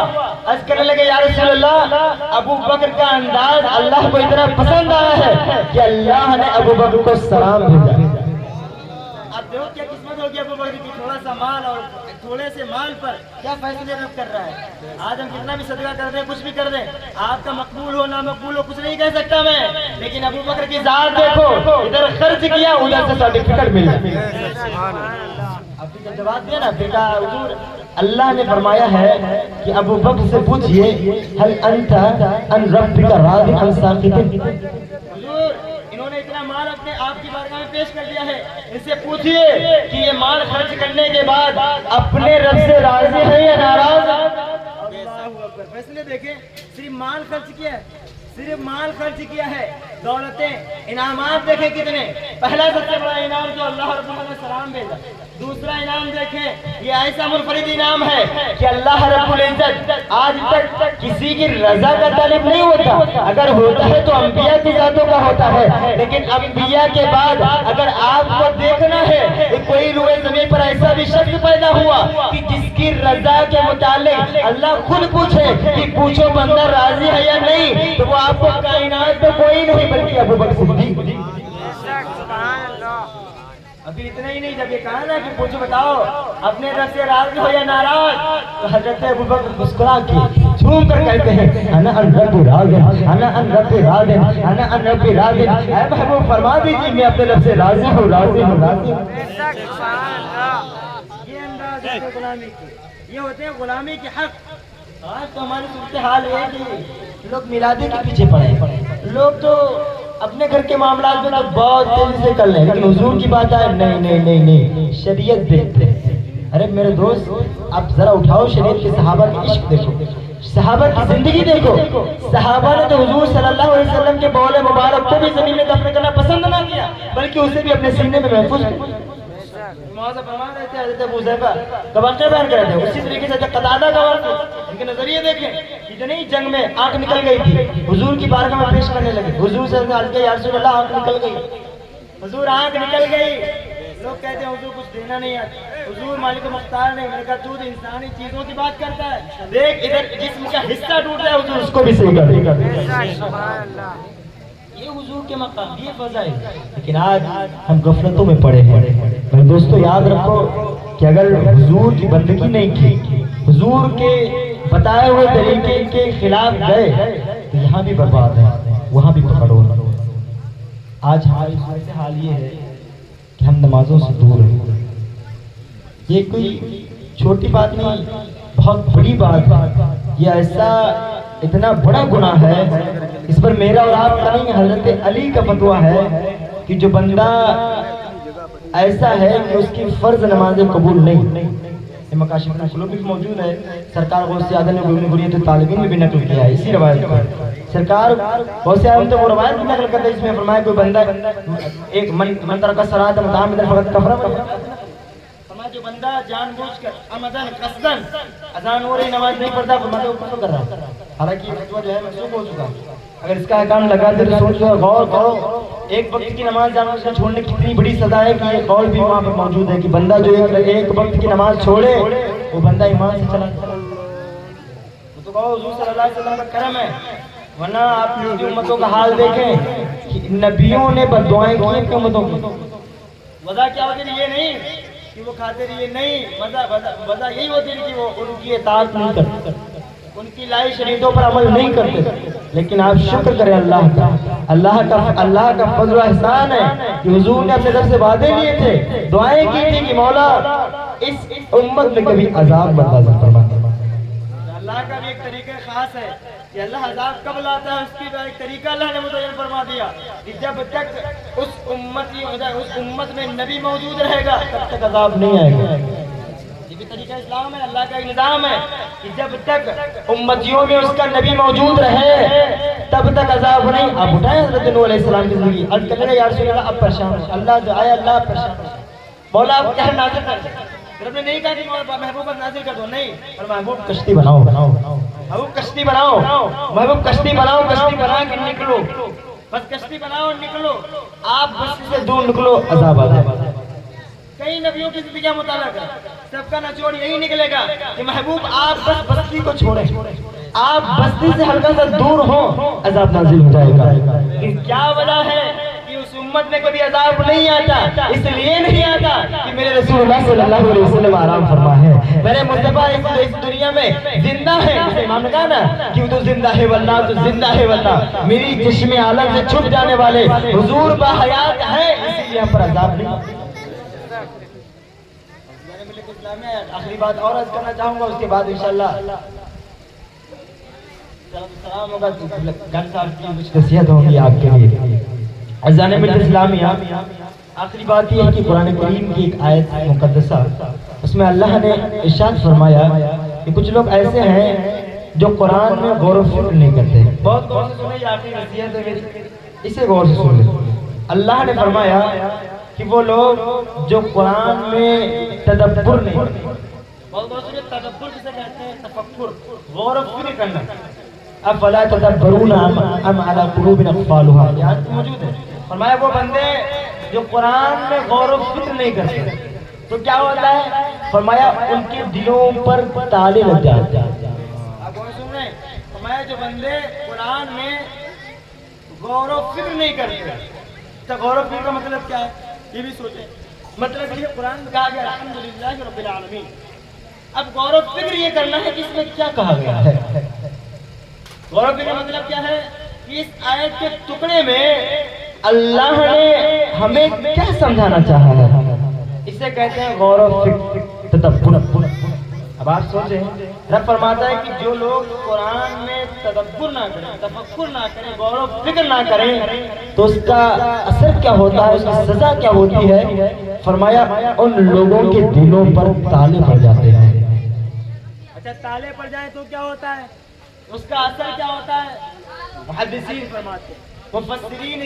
عرض کرنے لگے یا رسول اللہ ابو بکر کا انداز اللہ کو اتنا پسند آیا ہے کہ اللہ نے ابو بکر کو سلام بھیجا. اب دیکھو کیا قسمت دیکھو کہ ابو بکر کی تھوڑا سا مال اور تھوڑے سے مال پر کیا فیصلے رد کر رہا ہے. آج ہم کتنا بھی صدقہ کر دیں, کچھ بھی کر دیں, آپ کا مقبول ہو نہ مقبول ہو کچھ نہیں کہہ سکتا میں, لیکن ابو بکر کی ذات دیکھو, ادھر خرچ کیا ادھر سے سرٹیفکیٹ ملا. ابھی جب جواب دیا نا بیٹا حضور اللہ نے فرمایا ہے کہ ابو بکر سے پوچھئے هل انت ان ربک راض عن ساخط. حضور انہوں نے اتنا مال اپنے آپ کی بارگاہ میں پیش کر دیا ہے, ان سے پوچھئے کہ یہ مال خرچ کرنے کے بعد اپنے رب سے راضی ہے یا ناراض. اللہ اکبر. فیصلے دیکھیں, صرف مال خرچ کیا ہے, صرف مال خرچ کیا ہے, دولتیں انعامات دیکھیں کتنے. پہلا سب سے بڑا انعام جو اللہ رب العالمین نے سلام بھیجا. دوسرا انعام دیکھیں, یہ ایسا منفرد انعام ہے کہ اللہ رب العزت آج تک کسی کی رضا کا طالب نہیں ہوتا. اگر ہوتا ہے تو انبیاء کی ذاتوں کا ہوتا ہے, لیکن انبیاء کے بعد اگر آپ کو دیکھنا ہے کہ کوئی روئے زمین پر ایسا بھی شخص پیدا ہوا کہ جس کی رضا کے متعلق اللہ خود پوچھے کہ پوچھو بندہ راضی ہے یا نہیں, تو وہ آپ کو کائنات میں کوئی نہیں بلکہ ابو بکر صدیق. ابھی اتنا ہی نہیں, جب یہ کہا نا کہ پوچھو بتاؤ اپنے رب سے راضی ہو یا ناراض, تو حضرت ابو بکر مسکرا کے جھوم کر کہتے ہیں انا ان رب راض, انا ان رب راض, انا ان رب راض. اے محبوب فرما دیجیے میں اپنے رب سے راضی ہوں, راضی ہوں, راضی ہوں. یہ انداز ہے غلامی کی, یہ ہوتے ہیں غلامی کے حق. آج تو ہماری صورتحال یہ ہے کہ لوگ میلادی کے پیچھے پڑے ہیں, لوگ تو اپنے گھر کے معاملات میں تو بہت تیزی سے کر لیں, لیکن حضور کی بات آئے نہیں نہیں نہیں نہیں, شریعت دیکھتے ہیں. ارے میرے دوست آپ ذرا اٹھاؤ شریعت کے صحابہ کی عشق دیکھو, صحابہ کی زندگی دیکھو. صحابہ نے تو حضور صلی اللہ علیہ وسلم کے بول مبارک کو بھی زمین میں دفن کرنا پسند نہ کیا, بلکہ اسے بھی اپنے سینے میں محفوظ کیا. معاذ فرما رہے تھے حضرت ابو حذیفہ کا واقعہ بیان کر رہے تھے, اسی طریقے سے قتادہ کا واقعہ. ان کے نظریے دیکھیں, اتنی جنگ میں آنکھ نکل گئی تھی, حضور کی بارگاہ میں پیش کرنے لگے. حضور سے عرض کیا یا رسول اللہ آنکھ نکل گئی. حضور آنکھ نکل گئی. لوگ کہتے ہیں حضور کچھ دینا نہیں آتا, حضور مالک مختار نہیں. میں نے کہا تو انسانی چیزوں کی بات کرتا ہے, دیکھ ادھر جسم کا حصہ ٹوٹ رہا ہے, حضور اس کو بھی صحیح کر دے. یہ حضور کے مقام, یہ فضائل. لیکن آج ہم غفلتوں میں پڑے ہیں. میرے دوستو یاد رکھو کہ اگر حضور کی بندگی نہیں کی, حضور کے بتائے ہوئے طریقے کے خلاف گئے, تو یہاں بھی برباد ہے, وہاں بھی پکڑو. آج ہماری صورتحال یہ ہے کہ ہم نمازوں سے دور ہیں. یہ کوئی چھوٹی بات نہیں, بہت بڑی بات ہے. یہ ایسا اتنا بڑا گناہ ہے, اس پر میرا اور آپ کا نہیں, حضرت علی کا فتویٰ ہے کہ جو بندہ ایسا ہے کہ اس کی فرض نمازیں قبول نہیں. یہ مکاشف القلوب بھی موجود ہے, سرکار غوث اعظم نے ابن غریت الطالبین میں بھی نقل کیا ہے اسی روایت کو. سرکار غوث اعظم تو وہ روایت بھی نقل کرتے ہیں جس میں فرمایا کوئی بندہ ایک من ترک الصلاۃ متعمدا فقد کفر. جو بندہ جان بوجھ کر عمدن قصدن اذان ہو رہی نماز نہیں پڑھتا, فرماتے وہ کفر کر رہا. حالانکہ یہ فتویٰ جو ہے منسوخ ہو چکا. اگر اس کا احکام لگا دے تو سوچو, غور کرو, ایک وقت کی نماز جان بوجھ کر چھوڑنے کی کتنی بڑی سزا ہے. کہ یہ قول بھی وہاں پر موجود ہے کہ بندہ جو ایک وقت کی نماز چھوڑے وہ بندہ ایمان سے چلا جائے. تو کہو حضور صلی اللہ علیہ وسلم کا کرم ہے, ورنہ آپ کی امتوں کا حال دیکھیں کہ نبیوں نے بد دعائیں کی اپنی امتوں کی. وجہ کیا ہوتی ہے؟ یہ نہیں کہ وہ کھاتے رہیے, نہیں, وجہ یہی ہوتی ہے کہ وہ ان کی اطاعت نہیں کرتے, ان کی لائی شریعتوں پر عمل نہیں کرتے. لیکن آپ شکر کریں اللہ کا, اللہ کا فضل و احسان ہے کہ حضور نے اپنے طرف سے وعدے لیے تھے, دعائیں کی تھی کہ مولا اس امت میں کبھی عذاب مت نازل فرما. اللہ کا بھی ایک طریقہ خاص ہے کہ اللہ عذاب کب لاتا ہے, اس کی ایک طریقہ اللہ نے متعین فرما دیا کہ جب تک اس امت میں نبی موجود رہے گا تب تک عذاب نہیں آئے گا. یہ بھی طریقہ اسلام ہے, اللہ کا ایک نظام ہے کہ جب تک امتیوں میں اس کا نبی موجود رہے تب تک عذاب نہیں. آپ اٹھائیں حضرت نوح علیہ السلام کی زندگی, عرض کرنے لگے یا رسول اللہ اب پریشان ہے, اللہ جو آیا اللہ پریشان ہے, مولا آپ کیا نازل کر. رب نے نہیں کہا کہ محبوب نازل کر دو, نہیں, اور محبوب کشتی بناؤ, محبوب کشتی بناؤ, محبوب کشتی بناؤ, کشتی بنا کے نکلو, بس کشتی بناؤ نکلو. آپ بستی سے دور نکلو, عذاب آ جائے. کئی نبیوں کی زندگی کا مطالعہ ہے, سب کا نچوڑ یہی نکلے گا کہ محبوب آپ بس بستی کو چھوڑیں, آپ بستی سے ہلکا سا دور ہوں, عذاب نازل ہو جائے گا. کیا وجہ ہے کہ اس امت میں کبھی عذاب نہیں آتا، اس لیے نہیں آتا کہ میرے رسول اللہ صلی اللہ علیہ وسلم آرام فرما ہے، میرے مصطفیٰ اس دنیا میں زندہ ہے، جسے امام نے کہا نا کہ وہ تو زندہ ہے واللہ، تو زندہ ہے واللہ، میری چشم عالم سے چھپ جانے والے حضور با حیات ہے، اسی لیے ہم پر عذاب نہیں۔ آخری بات اور عرض کرنا چاہوں گا، اس کے بعد انشاءاللہ سلام ہوگا، گھر صاحب کی کچھ نصیحت ہوگی آپ کے لیے۔ عزیزان ملت اسلامیہ، آخری بات یہ ہے کہ قرآن کریم کی ایک آیت مقدسہ، اس میں اللہ نے ارشاد فرمایا کہ کچھ لوگ ایسے ہیں جو قرآن میں غور و فکر نہیں کرتے۔ بہت غور سے سنیں، یہ آخری نصیحت ہے میری، اسے غور سے سن لیں۔ اللہ نے فرمایا کہ وہ لوگ جو قرآن میں تدبر نہیں کرتے، بہت غور سے تدبر جسے کہتے ہیں تفکر، غور و فکر کرنا، افلا تدبرون ام علی قلوب اقفالها، یہ آیت موجود ہے۔ فرمایا وہ بندے جو قرآن میں غور و فکر نہیں کرتے تو کیا ہوتا ہے؟ فرمایا ان کے دلوں پر تالے لگ جاتے ہیں۔ آپ غور سن رہے ہیں؟ فرمایا جو بندے قرآن میں غور و فکر نہیں کرتے، تو غور و فکر کا مطلب کیا ہے یہ بھی سوچیں۔ مطلب یہ قرآن میں کہا گیا الحمدللہ رب العالمین، اب غور و فکر یہ کرنا ہے کہ اس میں کیا کہا گیا ہے۔ غور و فکر کا مطلب کیا ہے کہ اس آیت کے ٹکڑے میں اللہ نے ہمیں کیا سمجھانا چاہا ہے، اسے کہتے ہیں غور و فکر، تدبر۔ اب آپ سوچیں، رب فرماتا ہے کہ جو لوگ قرآن میں تدبر نہ کریں، تفکر نہ کریں، غور و فکر نہ کریں تو اس کا اثر کیا ہوتا ہے، اس کی سزا کیا ہوتی ہے۔ فرمایا ان لوگوں کے دلوں پر تالے پڑ جاتے ہیں۔ اچھا تالے پڑ جائیں تو کیا ہوتا ہے، اس کا اثر کیا ہوتا ہے؟ محدثین فرماتے ہیں، مفسرین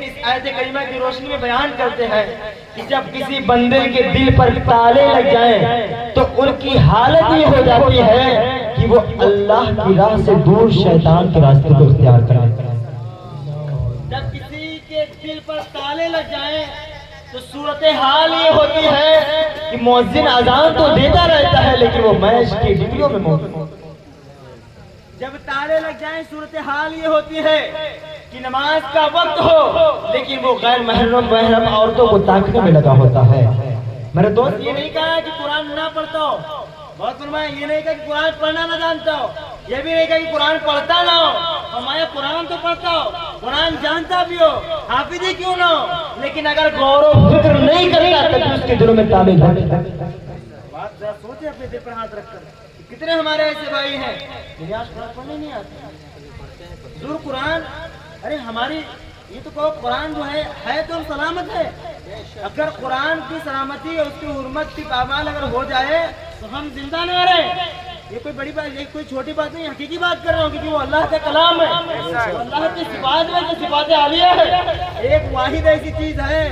اس آیت کریمہ کی روشنی میں بیان کرتے ہیں کہ جب کسی بندے کے دل پر تالے لگ جائیں تو ان کی حالت یہ ہو جاتی ہے کہ وہ اللہ کی راہ سے دور شیطان کے راستے کو اختیار کریں۔ جب کسی کے دل پر تالے لگ جائیں تو صورتحال یہ ہوتی ہے کہ مؤذن اذان تو دیتا رہتا ہے لیکن وہ میش کی ڈگریوں میں موجود ہے۔ جب تالے لگ جائیں صورتحال یہ ہوتی ہے کہ نماز کا وقت ہو لیکن وہ غیر محرم عورتوں کو تاکنے میں لگا ہوتا ہے۔ میرے دوست یہ نہیں کہا کہ قرآن نہ پڑھتا ہو، بہت فرمایا یہ نہیں کہا کہ قرآن پڑھنا نہ جانتا ہو، یہ بھی نہیں کہا کہ قرآن پڑھتا نہ ہو، فرمایا قرآن تو پڑھتا ہو، قرآن جانتا بھی ہو، حافظ ہی کیوں نہ ہو، لیکن اگر غور و فکر نہیں کرتا تو اس کے دلوں میں تالے لگتے ہیں۔ بات ذرا سوچیں اپنے دل پر ہاتھ رکھ کر، کتنے ہمارے ایسے بھائی ہیں جنہیں آج قرآن پڑھنے نہیں آتے۔ ضرور قرآن، ارے ہماری یہ تو کہو قرآن جو ہے تو سلامت ہے، اگر قرآن کی سلامتی اور اس کی حرمت کی پامال اگر ہو جائے تو ہم زندہ نہ رہے۔ یہ کوئی بڑی بات، یہ کوئی چھوٹی بات نہیں، حقیقی بات کر رہا ہوں کیونکہ وہ اللہ کا کلام ہے، اللہ کی صفات میں جو صفات عالیہ ہے، ایک واحد ایسی چیز ہے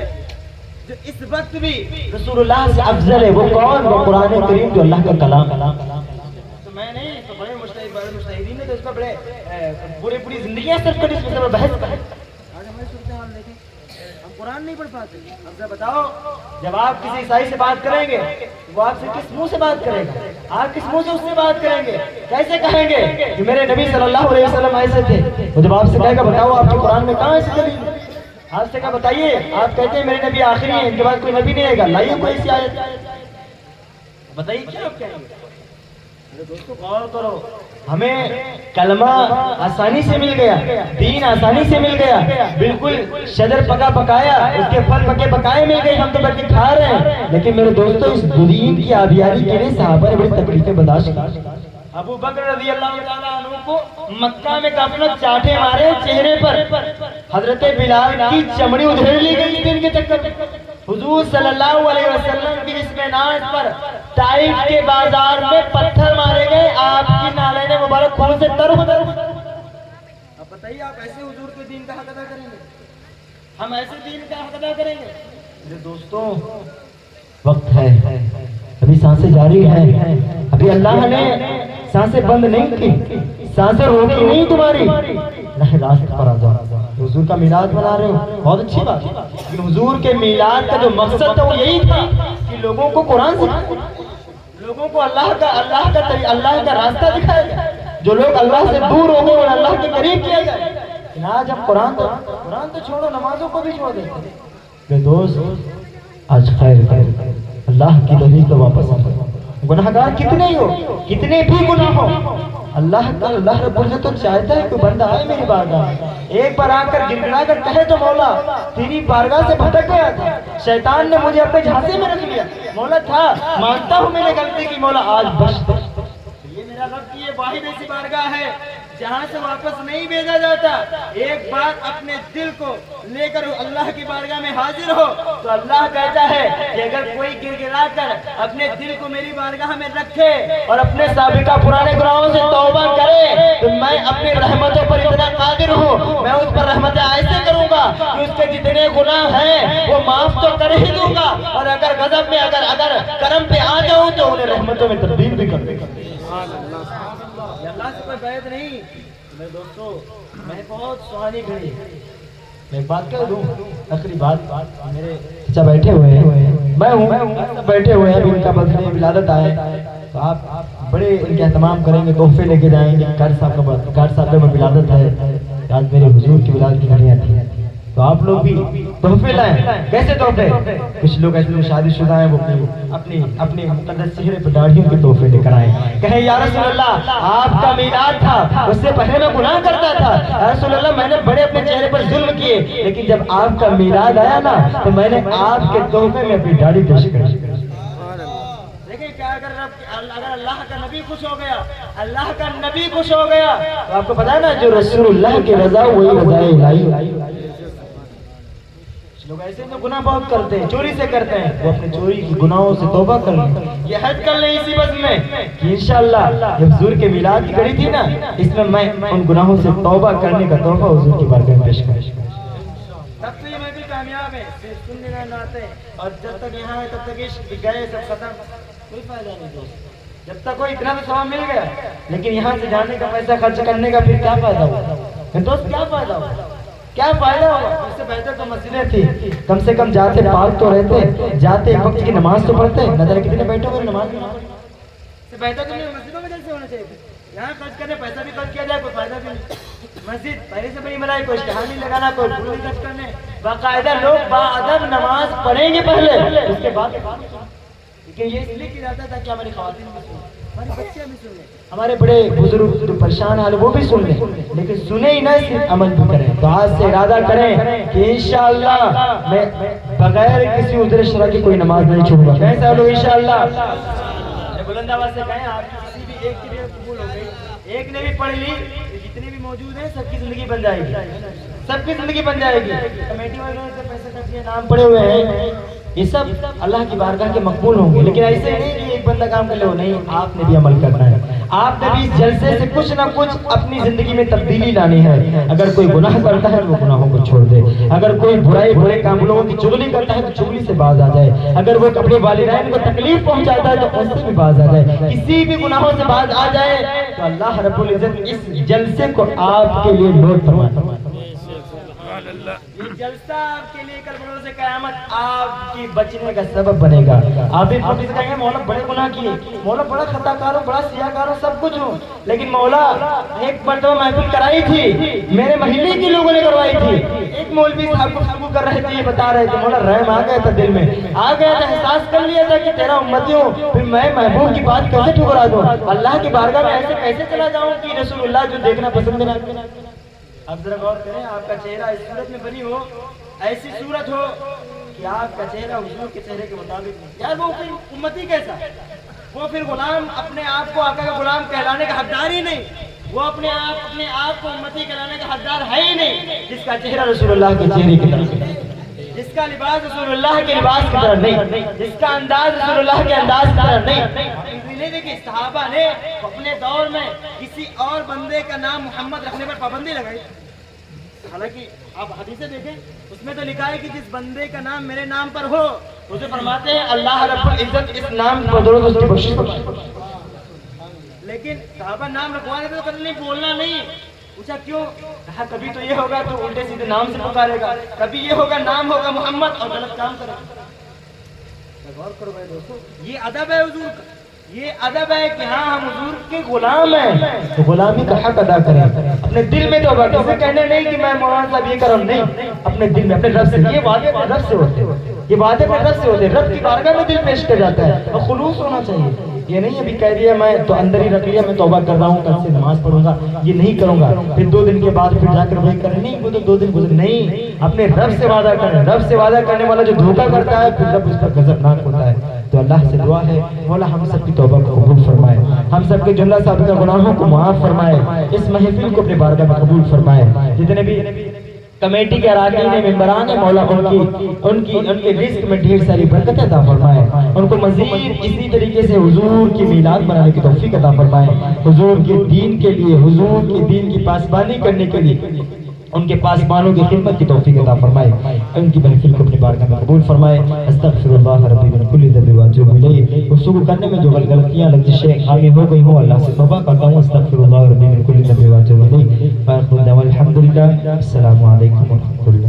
جو اس وقت بھی رسول اللہ سے افضل ہے، وہ کون؟ وہ قرآن کریم جو اللہ کا کلام۔ تو میں نہیں، تو بڑے مجتہدین نے تو اس پر بڑے پوری زندگیاں صرف کر اس پر بحث کر۔ آج ہماری صورتحال دیکھیں، ہم قرآن نہیں پڑھ پاتے۔ اب ذرا بتاؤ، جب آپ کسی عیسائی سے بات کریں گے وہ آپ سے کس منہ سے بات کرے گا؟ آپ کس منہ سے اس سے بات کریں گے؟ کیسے کہیں گے کہ میرے نبی صلی اللہ علیہ وسلم ایسے تھے؟ وہ جب آپ سے کہے گا بتاؤ آپ کے قرآن میں کہاں ایسی دلیل ہے؟ آپ سے کہا بتائیے، آپ کہتے ہیں میرے نبی آخری ہیں، ان کے بعد کوئی نبی نہیں آئے گا، لائیے کوئی ایسی آیت، بتائیے کیا آپ کہیں گے؟ میرے دوستو غور کرو، ہمیں کلمہ آسانی سے مل گیا، دین آسانی سے مل گیا، بالکل شجر پکا پکایا، اس کے پھل پکے پکائے مل گئے، ہم تو بیٹھ کے کھا رہے ہیں۔ لیکن میرے دوستو اس دین کی آبیاری کے لیے صحابہ نے بڑی تکلیفیں برداشت کی۔ ابو بکر رضی اللہ تعالیٰ عنہ کو مکہ میں کافی لوگ چاٹے مارے چہرے پر، حضرت بلال کی چمڑی ادھیڑ لی گئی دین کے چکر میں۔ حضور صلی اللہ علیہ وسلم کی جسم ناز پر طائف کے بازار میں پتھر مارے گئے، آپ کی نالین مبارک خون سے تر ہو تر۔ اب بتائیے آپ ایسے حضور کے دین کا حق ادا کریں گے؟ ہم ایسے دین کا حق ادا کریں گے؟ میرے دوستوں وقت ہے، ابھی سانسیں جاری ہیں، ابھی اللہ نے سانسیں بند نہیں کی، سانسیں روکی نہیں تمہاری، اللہ راست پر آ جاؤ۔ حضور کا میلاد منا رہے ہو، بہت اچھی بات ہے، لیکن حضور کے میلاد کا جو مقصد تھا وہ یہی تھا کہ لوگوں کو قرآن سکھائے، لوگوں کو اللہ کا راستہ دکھائے، جو لوگ اللہ سے دور ہو گئے اور اللہ کے قریب کیا جائے۔ لیکن آج ہم قرآن تو چھوڑو، نمازوں کو بھی چھوڑ دیتے ہیں۔ میرے دوست آج خیر کر، اللہ کی دلیل تو واپس آ۔ گناہگار کتنے ہی ہو، کتنے بھی گناہ ہو، اللہ رب العزت تو چاہتا ہے کہ بندہ آئے میری بارگاہ میں، ایک بار آ کر گڑگڑا کر کہے تو مولا تیری بارگاہ سے بھٹک گیا تھا، شیطان نے مجھے اپنے جھانسے میں رکھ لیا، مولا تھا مانتا ہوں میں نے غلطی کی، مولا آج بخش دے۔ یہ میرا رب کی یہ واحد ایسی بارگاہ ہے جہاں سے واپس نہیں بھیجا جاتا۔ ایک بار اپنے دل کو لے کر اللہ کی بارگاہ میں حاضر ہو تو اللہ کہتا ہے کہ اگر کوئی گر گرا کر اپنے دل کو میری بارگاہ میں رکھے اور اپنے سابقہ پرانے گناہوں سے توبہ کرے تو میں اپنی رحمتوں پر اتنا قادر ہوں، میں اس پر رحمتیں ایسے کروں گا کہ اس کے جتنے گناہ ہیں وہ معاف تو کر ہی دوں گا، اور اگر غضب میں اگر کرم پہ آ جاؤں تو انہیں رحمتوں میں تبدیل بھی کر دے گا۔ اللہ سے کوئی بیعت نہیں۔ میرے دوستو میں بہت سہانی گھڑی، میں ایک بات کہہ دوں، آخری بات، میرے چچا بیٹھے ہوئے ہیں، میں ہوں، بیٹھے ہوئے ہیں، ابھی ان کا برتھڈے ولادت آئے تو آپ بڑے ان کے اہتمام کریں گے، تحفے لے کے جائیں گے، قاری صاحب کا ولادت ہے، آج میرے حضور کی ولادت کی گھڑیاں تھیں تو آپ لوگ بھی تحفے لائیں۔ کیسے تحفے؟ کچھ لوگ ایسے جو شادی شدہ ہیں وہ اپنے مقدس چہرے پر داڑھیوں کے تحفے لے کر آئیں، کہیں یا رسول اللہ آپ کا میلاد تھا، اس سے پہلے میں گناہ کرتا تھا، یا رسول اللہ میں نے بڑے اپنے چہرے پر ظلم کیے، لیکن جب آپ کا میلاد آیا نا تو میں نے آپ کے تحفے میں اپنی داڑھی پیش کری۔ دیکھیں کیا اگر اللہ کا نبی خوش ہو گیا، اللہ کا نبی خوش ہو گیا تو آپ کو پتا ہے نا جو رسول اللہ کی رضا وہی رضا الہی۔ لوگ ایسے جو گناہ بہت کرتے ہیں، چوری سے کرتے ہیں، وہ اپنے چوری کی گناہوں سے توبہ کر لیں، یہ حد کر لیں اسی بس میں کہ انشاءاللہ جب حضور کے میلاد کی گھڑی تھی نا، اس میں ان گناہوں سے توبہ کرنے کا تحفہ حضور کی بارگاہ میں پیش کروں۔ تب تو یہ میں بھی کامیاب ہے، سننے میں نہ آتے، اور جب تک یہاں ہے تب تک عشق گئے سب ختم، کوئی فائدہ نہیں دوست۔ جب تک کوئی اتنا تو ثواب مل گیا، لیکن یہاں سے جانے کا پیسہ خرچ کرنے کا پھر کیا فائدہ ہوا دوست؟ کیا فائدہ ہوا؟ کیا فائدہ ہوگا؟ اس سے بہتر تو مسجدیں تھی، کم سے کم جاتے پاک تو رہتے، جاتے ایک وقت کی نماز تو پڑھتے، نظر کتنے بیٹھے ہوئے نماز میں، اس سے بہتر تو مسجدوں میں جلسے ہونے چاہیے۔ یہاں خرچ کرنے پیسہ بھی خرچ کیا جائے کوئی فائدہ بھی نہیں۔ مسجد پہلے سے بڑی بنائی، کوئی اشتہار نہیں لگانا، کوئی پھول نہیں خرچ کرنے، باقاعدہ لوگ باادب نماز پڑھیں گے پہلے اس کے بعد، لیکن یہ اس لیے کیا جاتا تھا کہ ہماری خواتین بھی سنیں، ہمارے بچے بھی سن لیں، ہمارے بڑے بزرگ جو پریشان حال وہ بھی سن لیں، لیکن سنیں ہی نہ صرف عمل بھی کریں۔ تو آج سے ارادہ کریں کہ انشاءاللہ میں بغیر کسی عذر شرعی کی کوئی نماز نہیں چھوڑوں گا۔ کہیں سب لوگ انشاءاللہ بلند آواز سے کہیں، آپ کسی بھی ایک کے لیے قبول ہو گئی، ایک نے بھی پڑھ لی، جتنے بھی موجود ہیں سب کی زندگی بن جائے گی، سب کی زندگی بن جائے گی۔ کمیٹی والوں نے پیسے خرچ کیے، نام پڑے ہوئے ہیں، یہ سب اللہ کی بارگاہ کے مقبول ہوں گے، لیکن ایسے نہیں کہ ایک بندہ کام کر لے، نہیں، آپ نے بھی عمل کرنا ہے، آپ نے بھی اس جلسے سے کچھ نہ کچھ اپنی زندگی میں تبدیلی لانی ہے۔ اگر کوئی گناہ کرتا ہے تو وہ گناہوں کو چھوڑ دے، اگر کوئی برے کام لوگوں کی چغلی کرتا ہے تو چغلی سے باز آ جائے، اگر وہ اپنے والدین کو تکلیف پہنچاتا ہے تو ان سے بھی باز آ جائے، کسی بھی گناہوں سے باز آ جائے تو اللہ رب العزت اس جلسے کو آپ کے لیے نوٹ فرماتا ہے۔ یہ جلسہ آپ کے لیے کل بروز قیامت آپ کی بچنے کا سبب بنے گا۔ آپ بھی کہیں گے مولا بڑے گناہ کیے، مولا بڑا خطا کار ہوں، بڑا سیاہ کار ہوں، سب کچھ ہوں، لیکن مولا ایک مرتبہ محفل کرائی تھی، میرے محلے کے لوگوں نے کروائی تھی، ایک مولوی صاحب گفتگو کر رہے تھے، یہ بتا رہے تھے مولا رحم آ گیا تھا دل میں، آ گیا تھا، احساس کر لیا تھا کہ تیرا امتی ہوں، پھر میں محبوب کی بات کیسے ٹھکرا دوں، اللہ کی بارگاہ میں ایسے کیسے چلا جاؤں کہ رسول اللہ جو دیکھنا پسند نہ کرے۔ اب ذرا غور کریں، آپ کا چہرہ اس صورت میں بنی ہو، ایسی صورت ہو کہ آپ کا چہرہ حضور کے چہرے کے مطابق، یار وہ پھر امتی کیسا، وہ پھر غلام اپنے آپ کو آقا کا غلام کہلانے کا حقدار ہی نہیں، وہ اپنے آپ کو امتی کہلانے کا حقدار ہے ہی نہیں، جس کا چہرہ رسول اللہ کے چہرے کی طرح، جس کا لباس رسول اللہ کے لباس کی طرح نہیں، جس کا انداز رسول اللہ کے انداز کی طرح نہیں۔ دیکھیں صحابہ نے اپنے دور میں کسی اور بندے کا نام محمد رکھنے پر پابندی لگائی، حالانکہ آپ حدیثیں دیکھیں اس میں تو لکھا ہے کہ جس بندے کا نام میرے نام پر ہو اسے فرماتے ہیں اللہ رب العزت اس نام پر درود اس کی بخشش فرمائے، لیکن صحابہ نام رکھوانے تو کبھی نہیں، بولنا نہیں، پوچھا کیوں، کہا کبھی تو یہ ہوگا تو الٹے سیدھے نام سے پکارے گا، کبھی یہ ہوگا نام ہوگا محمد اور غلط کام کرے گا۔ غور کرو بھائی دوستو، یہ ادب ہے حضور کا، یہ ادب ہے کہ ہاں ہم حضور کے غلام ہیں تو غلامی کا حق ادا کریں. اپنے دل میں توبہ کسی کہنے نہیں کہ میں مولانا صاحب یہ کروں, نہیں, اپنے دل میں اپنے رب سے, یہ وعدے اپنے رب سے ہوتے ہیں, یہ وعدے اپنے رب سے ہوتے ہیں, رب کی بارگاہ میں دل پیش کر جاتا ہے اور خلوص ہونا چاہیے. یہ نہیں ابھی کہہ دیا میں تو اندر ہی رکھ لیا میں توبہ کر رہا ہوں, کل سے نماز پڑھوں گا, یہ نہیں کروں گا, پھر 2 دن کے بعد پھر جا کر وہی کریں, نہیں وہ تو 2 دن گزر, نہیں, اپنے رب سے وعدہ کریں. رب سے وعدہ کرنے والا جو دھوکہ کرتا ہے پھر رب اس پر غضبناک ہوتا ہے. تو اللہ سے دعا ہے مولا ہم سب کی توبہ کو قبول فرمائے, ہم سب کے جملہ سابقہ گناہوں کو معاف فرمائے, اس محفل کو اپنے بارگاہ میں قبول فرمائے. جتنے بھی کمیٹی کے اراکین ہیں, ممبران ہیں, مولا ان کے رزق میں ڈھیر ساری برکت عطا فرمائے, ان کو مزید اسی طریقے سے حضور کی میلاد منانے کی توفیق عطا فرمائے, حضور کے دین کے لیے, حضور کے دین کی پاسبانی کرنے کے لیے ان کے پاسبانوں کی خدمت کی توفیق عطا فرمائے, ان کی محفل کو اپنی بارگاہ میں قبول فرمائے. استغفر اللہ ربی من کل ذنب واتوب الیہ. گفتگو کرنے میں جو غلطیاں لغزشیں خامی ہو گئی ہوں اللہ سے توبہ کرتا ہوں. استغفر اللہ ربی من کل ذنب واتوب الیہ. الحمدللہ. السلام علیکم ورحمۃ اللہ.